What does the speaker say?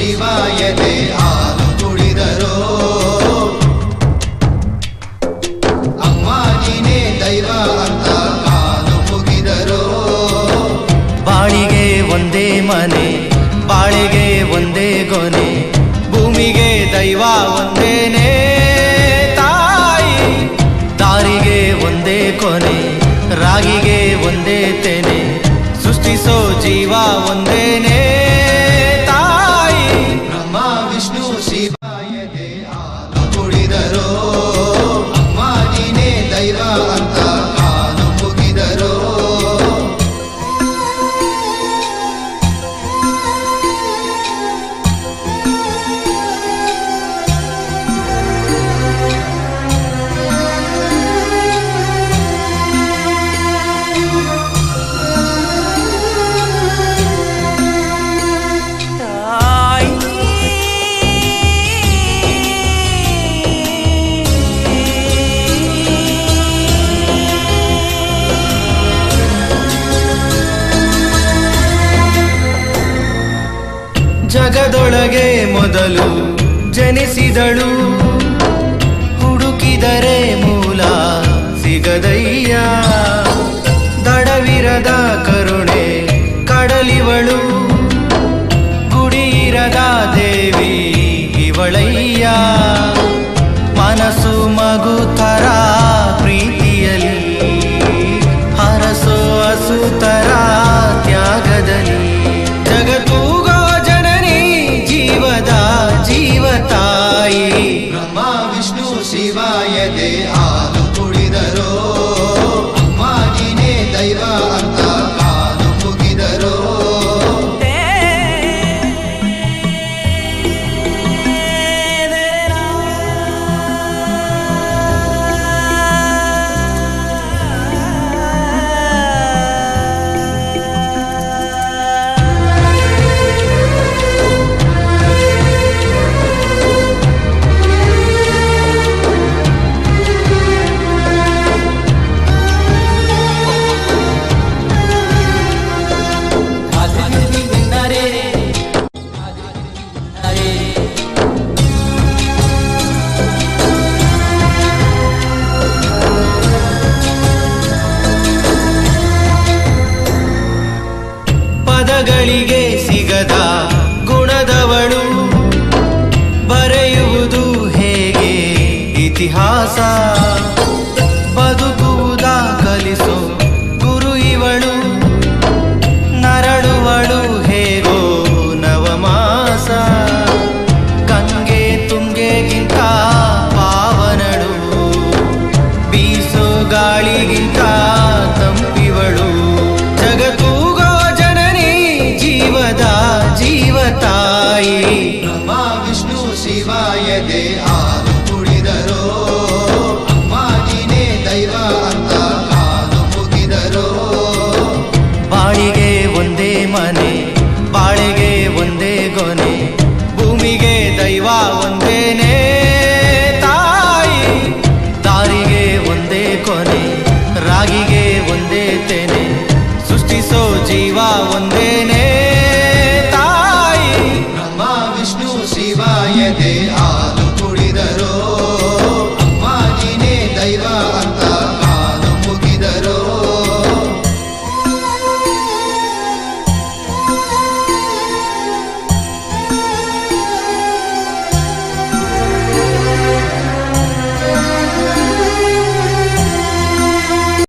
ಶಿವಾಯದೆ ಹಾಲು ಕುಡಿದರೋ ಅಮ್ಮ ನೀನೇ ದೈವ ಅಂತ ಕಾಲು ಮುಗಿದರೋ ಬಾಳಿಗೆ ಒಂದೇ ಮನೆ ಬಾಳಿಗೆ ಒಂದೇ ಗೊನೆ ಭೂಮಿಗೆ ದೈವ ಒಂದೇನೆ ತಾಯಿ ದಾರಿಗೆ ಒಂದೇ ಕೊನೆ ರಾಗಿಗೆ ಒಂದೇ ತೆನೆ ಸೃಷ್ಟಿಸೋ ಜೀವ ಒಂದೇನೆ ತಾಯಿ ಬ್ರಹ್ಮ ವಿಷ್ಣು ಶಿವಾಯದೆ ಹಾಲು ಕುಡಿದರೋ ಅಮ್ಮ ನೀನೇ ದೈವ ಅಂತ ಕಾಲು ಮುಗಿದರೋ ಜಗದೊಳಗೆ ಮೊದಲು ಜನಿಸಿದಳು ಹುಡುಕಿದರೆ ಮೂಲ ಸಿಗದಯ್ಯ ದಡವಿರದ ಕರುಣೆ ಕಡಲಿವಳು ಗುಡಿಯಿರದ ದೇವಿ ಇವಳಯ್ಯ ಮನಸ್ಸು ಮಗು ತರ ಪ್ರೀತಿಯಲಿ ಹರಸೋ ಹಸುತರ ತ್ಯಾಗದಲ್ಲಿ ಜಗತ್ತೂಗೋ ಜನನಿ ಜೀವದ ಜೀವತಾಯಿ ಬ್ರಹ್ಮ ವಿಷ್ಣು ಶಿವಾಯದೆ ಹಾಲು ಕುಡಿದರೋ ಅಮ್ಮ ನೀನೇ ದೈವ ಅಂತ ಕಾಲು ಮುಗಿದರೋ ಪದಗಳಿಗೆ ಸಿಗದ ಗುಣದವಳು ಬರೆಯುವುದು ಹೇಗೆ ಇತಿಹಾಸ ಬದುಕುವುದ ಕಲಿಸೋ ಗುರು ಇವಳು ನರಳುವಳು ಹೇಗೋ ನವಮಾಸ ಗಂಗೆ ತುಂಗೆಗಿಂತ ಪಾವನಳು ಬೀಸೋ ಗಾಳಿಗಿಂತ ತಂಪಿವಳು ಜಗತ್ತೂಗೋ ಜನನಿ ಜೀವದ ಜೀವತಾಯಿ ಬ್ರಹ್ಮ ವಿಷ್ಣು ಶಿವಾಯದೆ ಹಾಲು ಕುಡಿದರೋ ಅಮ್ಮ ನೀನೇ ದೈವ ಅಂತ ಕಾಲು ಮುಗಿದರೋ ಬಾಳಿಗೆ ಒಂದೇ ಮನೆ ಬಾಳಿಗೆ ಒಂದೇ ಗೊನೆ ಭೂಮಿಗೆ ದೈವ ಒಂದೇನೆ ತಾಯಿ ದಾರಿಗೆ ಒಂದೇ ಕೊನೆ ರಾಗಿಗೆ ಒಂದೇ ತೆನೆ ಸೃಷ್ಟಿಸೋ ಜೀವ ಒಂದೇನೆ